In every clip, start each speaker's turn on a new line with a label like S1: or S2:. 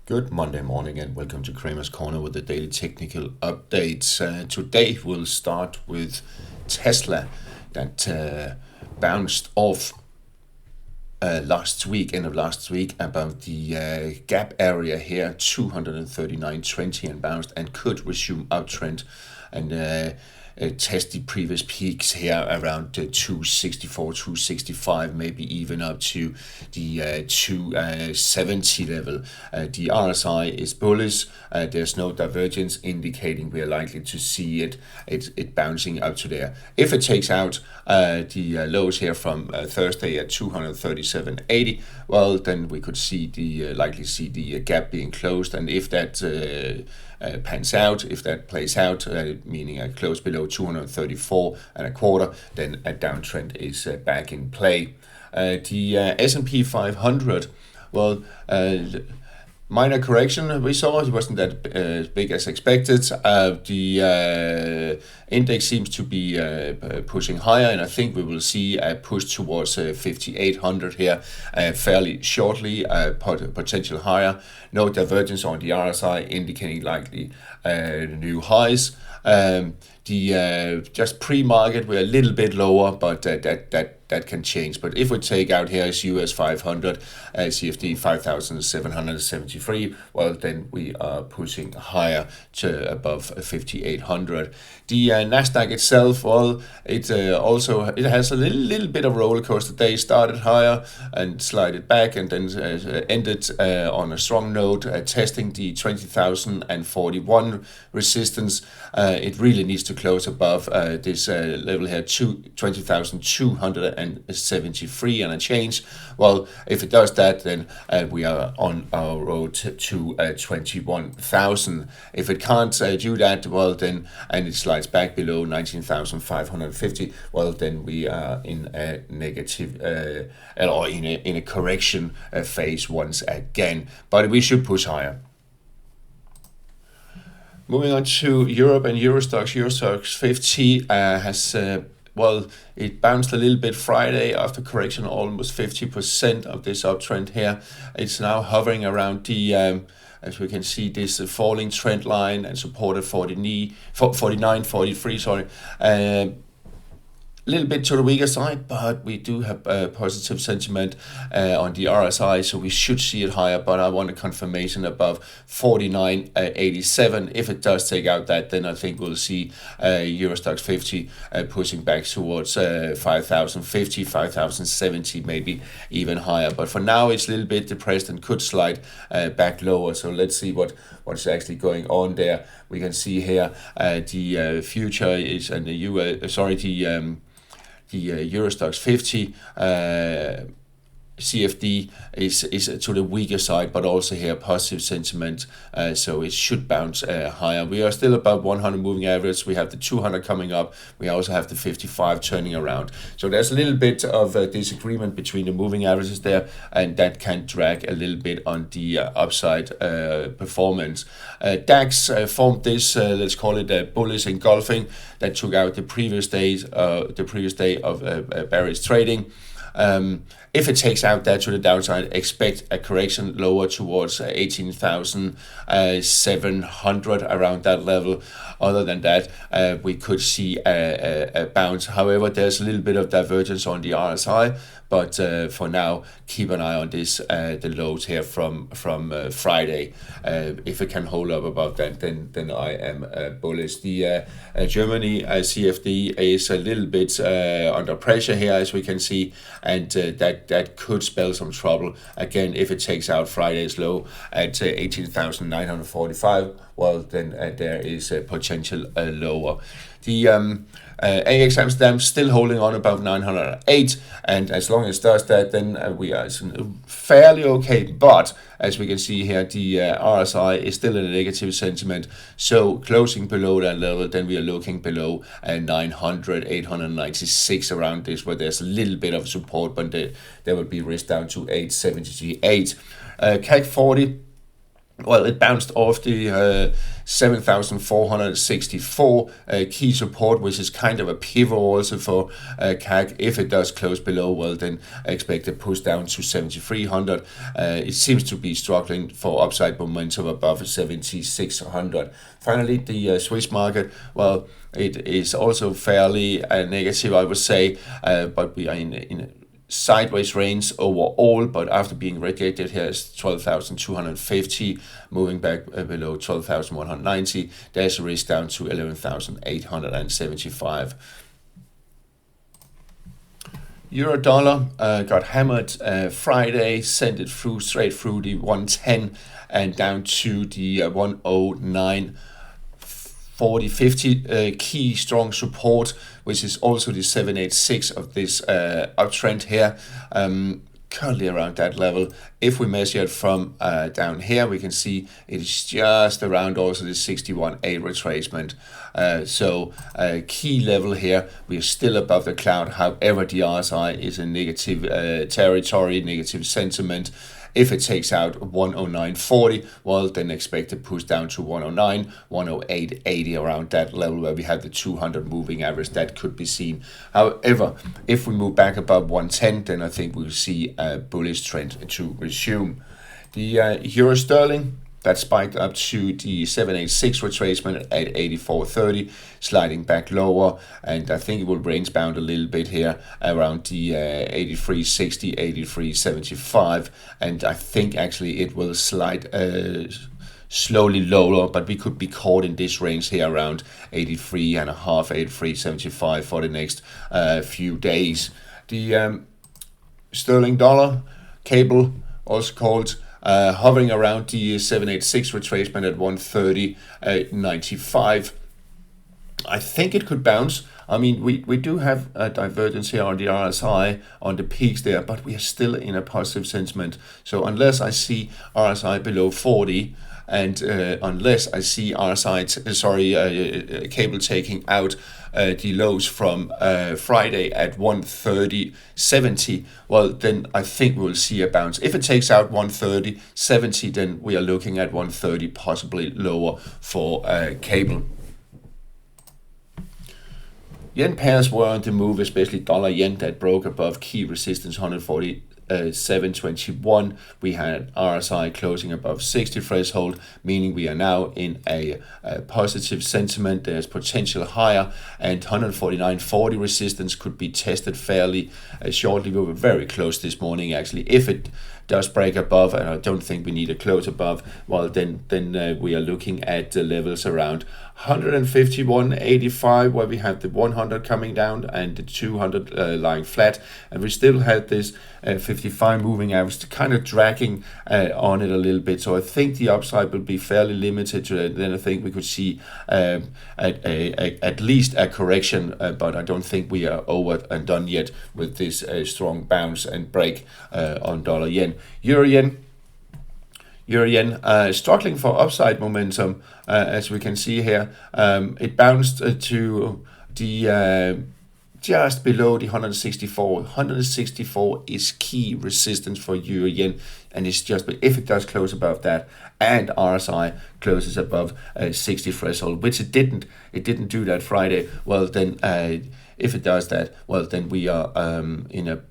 S1: Good Monday morning and welcome to Kramer's Corner with the daily technical updates. Today we'll start with Tesla that bounced off last week, end of last week, about the gap area here, 239.20 and bounced and could resume uptrend and test the previous peaks here around 264, 265, maybe even up to the 270 level. The RSI is bullish. There's no divergence indicating we are likely to see it bouncing up to there. If it takes out the lows here from Thursday at 237.80, well, then we could see likely see the gap being closed, and if that pans out, if that plays out, meaning a close below 234.25, then a downtrend is back in play. The S&P 500, well, minor correction we saw. It wasn't that big as expected. The index seems to be pushing higher, and I think we will see a push towards 5,800 here fairly shortly, potential higher. No divergence on the RSI indicating likely new highs. Just pre-market we're a little bit lower, but that can change. But if we take out here is US 500 CFD 5,773, well, then we are pushing higher to above 5,800. The Nasdaq itself, well, it has a little bit of roller coaster day. Started higher and slided back, and then ended on a strong note, testing the 20,041 resistance. It really needs to close above this level here, 20,273 and a change. Well, if it does that, then we are on our road to 21,000. If it can't do that, well, then, and it slides back below 19,550, well, then we are in a negative or in a correction phase once again. But we should push higher. Moving on to Europe and EUROSTOXX. EUROSTOXX 50 has it bounced a little bit Friday after correction, almost 50% of this uptrend here. It's now hovering around the, as we can see, this falling trend line and supported 49.43. Sorry. A little bit to the weaker side, but we do have positive sentiment on the RSI, so we should see it higher, but I want a confirmation above 49.87. If it does take out that, then I think we'll see EUROSTOXX 50 pushing back towards 5,050, 5,070, maybe even higher. But for now, it's a little bit depressed and could slide back lower, so let's see what's actually going on there. We can see here the future is, and the EUROSTOXX 50 CFD is to the weaker side, but also here positive sentiment, so it should bounce higher. We are still above 100 moving average. We have the 200 coming up. We also have the 55 turning around. So there's a little bit of disagreement between the moving averages there, and that can drag a little bit on the upside performance. DAX formed this, let's call it bullish engulfing, that took out the previous day of bearish trading. If it takes out that to the downside, expect a correction lower towards 18,700, around that level. Other than that, we could see a bounce. However, there's a little bit of divergence on the RSI, but for now, keep an eye on this, the lows here from Friday. If it can hold up above that, then I am bullish. The Germany CFD is a little bit under pressure here, as we can see, and that could spell some trouble. Again, if it takes out Friday's low at 18,945, well, then there is a potential lower. The AX Amsterdam still holding on above 908, and as long as it does that, then we are fairly okay. But as we can see here, the RSI is still in a negative sentiment, so closing below that level, then we are looking below 900, 896, around this, where there's a little bit of support, but there will be risk down to 878. CAC 40 Well, it bounced off the 7,464 key support, which is kind of a pivot also for CAC. If it does close below, well, then I expect a push down to 7,300. It seems to be struggling for upside momentum above 7,600. Finally, the Swiss market, well, it is also fairly negative, I would say, but we are in sideways range overall, but after being rejected here is 12,250, moving back below 12,190. There's a risk down to 11,875. Euro dollar got hammered Friday, sent it through straight through the 110 and down to the 109. 40-50 key strong support, which is also the 786 of this uptrend here, currently around that level. If we measure it from down here, we can see it is just around also the 61.8 retracement. So key level here, we are still above the cloud. However, the RSI is in negative territory, negative sentiment. If it takes out 109.40, well, then expect a push down to 109, 108.80, around that level where we have the 200 moving average. That could be seen. However, if we move back above 110, then I think we'll see a bullish trend to resume. The euro sterling, that spiked up to the 786 retracement at 84.30, sliding back lower, and I think it will range bound a little bit here around the 83.60, 83.75, and I think actually it will slide slowly lower, but we could be caught in this range here around 83.5, 83.75 for the next few days. The sterling dollar cable, also called, hovering around the 786 retracement at 130.95. I think it could bounce. I mean, we do have a divergence here on the RSI on the peaks there, but we are still in a positive sentiment. So unless I see RSI below 40, and unless I see cable taking out the lows from Friday at 130.70, well, then I think we'll see a bounce. If it takes out 130.70, then we are looking at 130, possibly lower for cable. Yen pairs were on the move, especially dollar yen that broke above key resistance 147.21. We had RSI closing above 60 threshold, meaning we are now in a positive sentiment. There's potential higher, and 149.40 resistance could be tested fairly shortly. We were very close this morning actually. If it does break above, and I don't think we need a close above, well, then we are looking at the levels around 151.85, where we have the 100 coming down and the 200 lying flat, and we still had this 55 moving average kind of dragging on it a little bit. So I think the upside will be fairly limited to that. Then I think we could see at least a correction, but I don't think we are over and done yet with this strong bounce and break on dollar yen. Euro yen struggling for upside momentum, as we can see here. It bounced to the just below the 164. 164 is key resistance for euro yen, and it's just, if it does close above that and RSI closes above 60 threshold, which it didn't do that Friday, well then if it does that, well then we are in a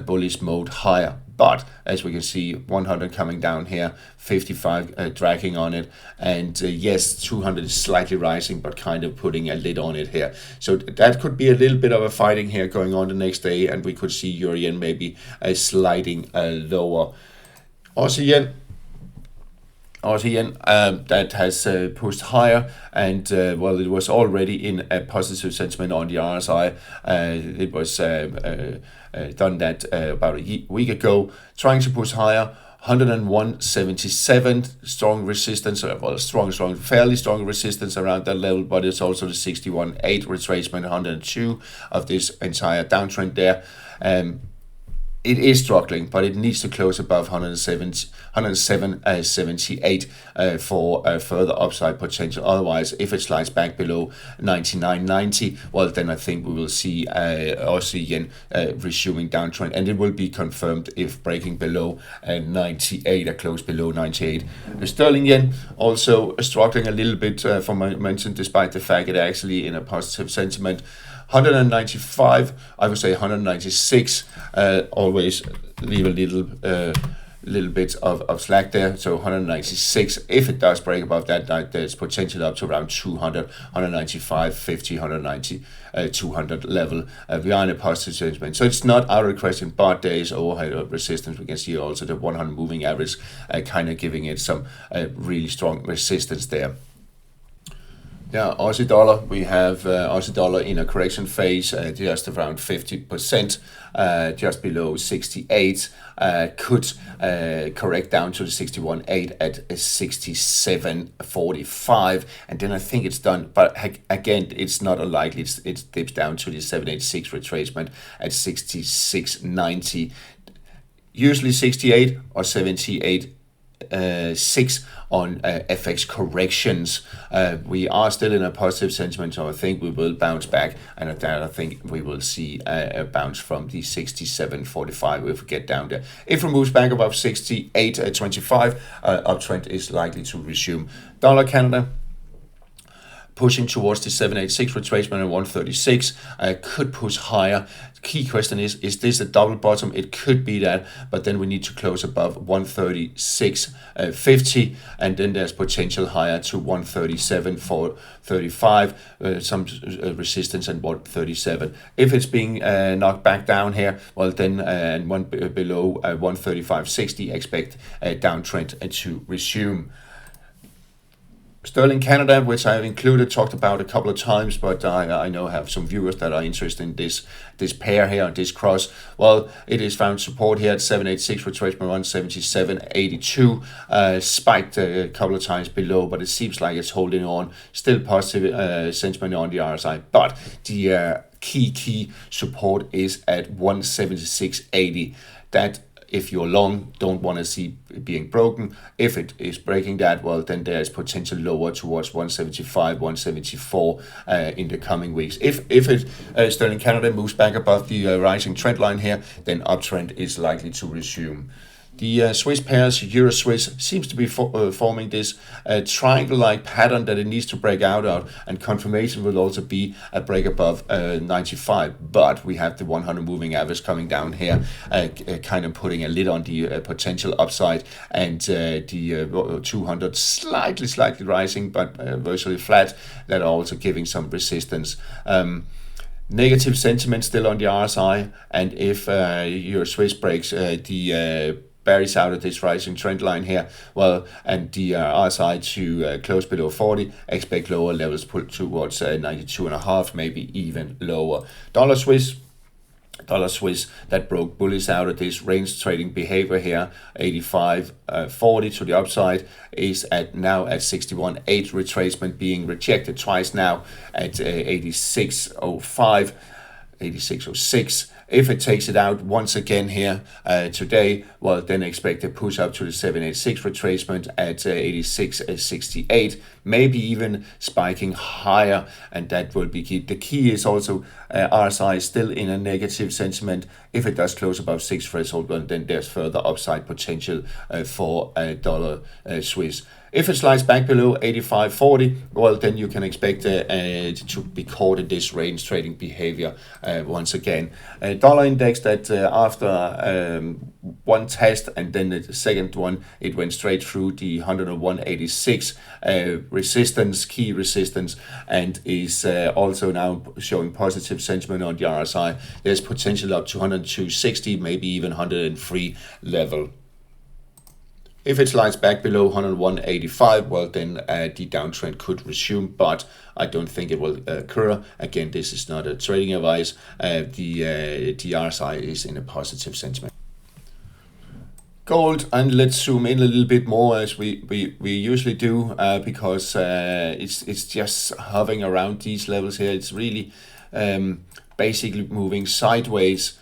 S1: bullish mode higher. But as we can see, 100 coming down here, 55 dragging on it, and yes, 200 is slightly rising, but kind of putting a lid on it here. So that could be a little bit of a fighting here going on the next day, and we could see euro yen maybe sliding lower. Aussie yen that has pushed higher, and well, it was already in a positive sentiment on the RSI. It was done that about a week ago, trying to push higher. 101.77 strong resistance, well, fairly strong resistance around that level, but it's also the 61.8 retracement, 102 of this entire downtrend there. it is struggling, but it needs to close above 107.78 for further upside potential. Otherwise, if it slides back below 99.90, well, then I think we will see Aussie yen resuming downtrend, and it will be confirmed if breaking below 98 or close below 98. The sterling yen also struggling a little bit from I mentioned, despite the fact it actually in a positive sentiment. 195, I would say 196. Always leave a little bit of slack there. So 196. If it does break above that, there's potential up to around 200, 195, 50, 190, 200 level. We are in a positive sentiment, so it's not out of the question. But there is overhead of resistance. We can see also the 100 moving average kind of giving it some really strong resistance there. Yeah, Aussie dollar, we have Aussie dollar in a correction phase, just around 50%, just below 68, could correct down to the 61.8 at 67.45, and then I think it's done. But again, it's not unlikely. It dips down to the 786 retracement at 66.90, usually 68 or 78. 6 on FX corrections. We are still in a positive sentiment, so I think we will bounce back, and at that I think we will see a bounce from the 67.45 if we get down there. If it moves back above 68.25, uptrend is likely to resume. Dollar Canada pushing towards the 786 retracement at 136, could push higher. The key question is this a double bottom? It could be that, but then we need to close above 136.50, and then there's potential higher to 137.35, some resistance at 137. If it's being knocked back down here, well then below 135.60, expect a downtrend to resume. Sterling Canada, which I've included, talked about a couple of times, but I know I have some viewers that are interested in this pair here, this cross. Well, it is found support here at 786, retracement 177.82, spiked a couple of times below, but it seems like it's holding on. Still positive sentiment on the RSI, but the key support is at 176.80. That, if you're long, don't want to see it being broken. If it is breaking that, well, then there is potential lower towards 175, 174 in the coming weeks. If Sterling Canada moves back above the rising trend line here, then uptrend is likely to resume. The Swiss pairs, Euro-Swiss, seems to be forming this triangle-like pattern that it needs to break out of, and confirmation will also be a break above 95. But we have the 100 moving average coming down here, kind of putting a lid on the potential upside, and the 200 slightly rising, but virtually flat. That are also giving some resistance. Negative sentiment still on the RSI, and if Euro-Swiss breaks the bearish out of this rising trend line here, well, and the RSI to close below 40, expect lower levels put towards 92.5, maybe even lower. Dollar Swiss, that broke bullish out of this range trading behavior here, 85.40 to the upside, is now at 61.8, retracement being rejected twice now at 86.05, 86.06. If it takes it out once again here today, well, then expect a push up to the 786 retracement at 86.68, maybe even spiking higher, and that will be key. The key is also RSI is still in a negative sentiment. If it does close above 6 threshold, well, then there's further upside potential for dollar Swiss. If it slides back below 85.40, well, then you can expect to be caught in this range trading behavior once again. Dollar index that after one test and then the second one, it went straight through the 101.86 resistance, key resistance, and is also now showing positive sentiment on the RSI. There's potential up to 102.60, maybe even 103 level. If it slides back below 101.85, well, then the downtrend could resume, but I don't think it will occur. Again, this is not a trading advice. The RSI is in a positive sentiment. Gold, and let's zoom in a little bit more as we usually do, because it's just hovering around these levels here. It's really basically moving sideways.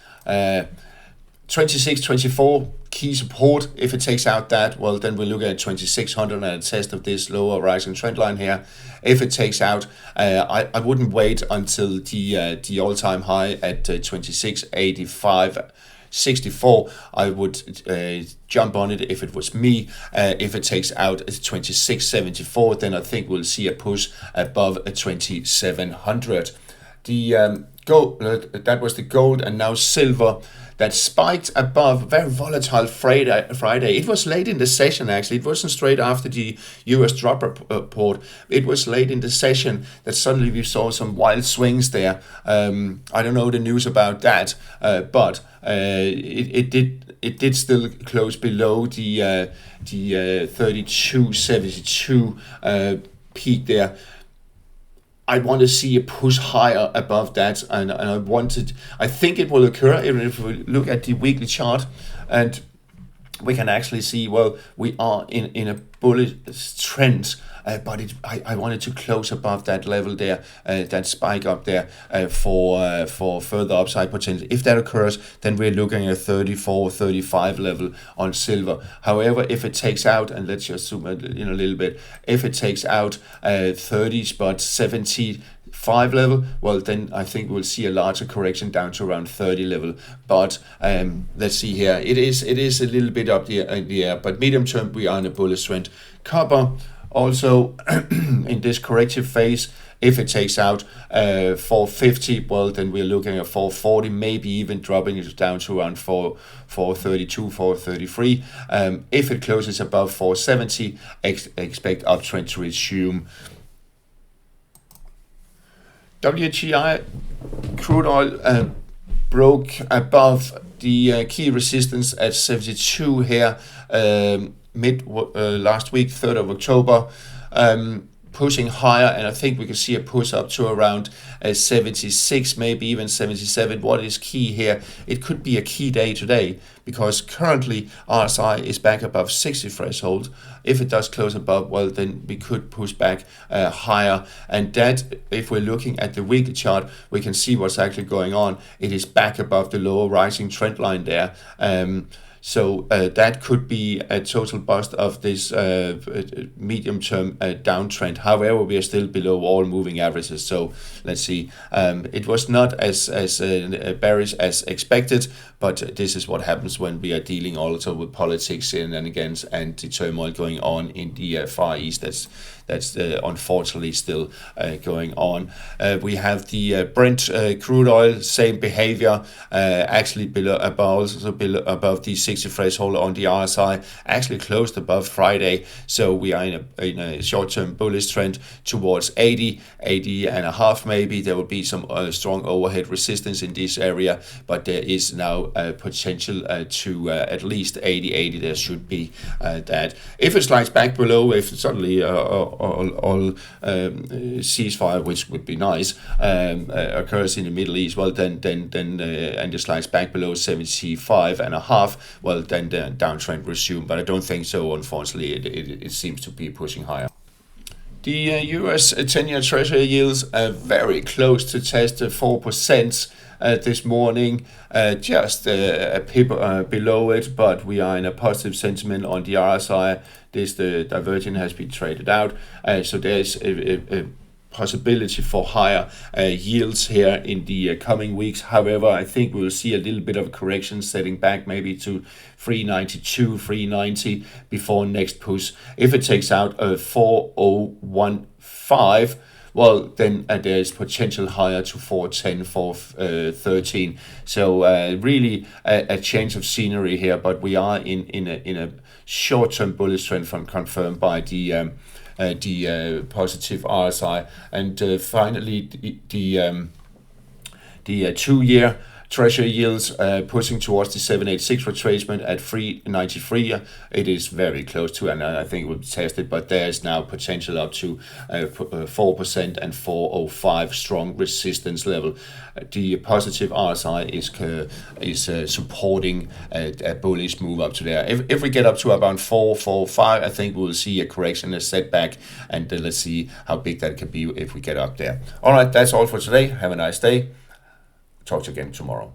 S1: 26, 24 key support. If it takes out that, well, then we're looking at 2600 and a test of this lower rising trend line here. If it takes out, I wouldn't wait until the all-time high at 2685.64. I would jump on it if it was me. If it takes out at 2674, then I think we'll see a push above 2700. The gold, that was the gold, and now silver. That spiked above, very volatile Friday. It was late in the session, actually. It wasn't straight after the US drop report. It was late in the session that suddenly we saw some wild swings there. I don't know the news about that, but it did still close below the 32.72 peak there. I want to see a push higher above that, and I think it will occur even if we look at the weekly chart, and we can actually see, well, we are in a bullish trend, but I wanted to close above that level there, that spike up there, for further upside potential. If that occurs, then we're looking at 34, 35 level on silver. However, if it takes out, and let's just zoom in a little bit, if it takes out 30s but 75 level, well, then I think we'll see a larger correction down to around 30 level. But let's see here, it is a little bit up in the air, but medium term we are in a bullish trend. Copper also in this corrective phase. If it takes out 450, well, then we're looking at 440, maybe even dropping it down to around 432, 433. If it closes above 470, expect uptrend to resume. WTI crude oil broke above the key resistance at 72 here last week, 3rd of October, pushing higher, and I think we can see a push up to around 76, maybe even 77. What is key here? It could be a key day today, because currently RSI is back above 60 threshold. If it does close above, well, then we could push back higher, and that, if we're looking at the weekly chart, we can see what's actually going on. It is back above the lower rising trend line there. So that could be a total bust of this medium-term downtrend. However, we are still below all moving averages. So let's see. It was not as bearish as expected, but this is what happens when we are dealing also with politics and against and the turmoil going on in the Far East. That's unfortunately still going on. We have the Brent crude oil, same behavior, actually above the 60 threshold on the RSI, actually closed above Friday. So we are in a short-term bullish trend towards 80 and a half maybe. There will be some strong overhead resistance in this area, but there is now potential to at least 80. There should be that. If it slides back below, if suddenly all ceasefire, which would be nice, occurs in the Middle East, well, then and it slides back below 75 and a half, well, then the downtrend resume. But I don't think so, unfortunately. It seems to be pushing higher. The US 10-year Treasury yields are very close to test 4% this morning, just a pip below it, but we are in a positive sentiment on the RSI. The divergence has been traded out, so there's a possibility for higher yields here in the coming weeks. However, I think we'll see a little bit of a correction, setting back maybe to 392, 390 before next push. If it takes out 4015, well, then there's potential higher to 410, 413. So really a change of scenery here, but we are in a short-term bullish trend confirmed by the positive RSI. And finally, the 2-year Treasury yields pushing towards the 786 retracement at 393. It is very close to, and I think it will be tested, but there is now potential up to 4% and 405 strong resistance level. The positive RSI is supporting a bullish move up to there. If we get up to about 445, I think we'll see a correction, a setback, and let's see how big that can be if we get up there. All right, that's all for today. Have a nice day. Talk to you again tomorrow.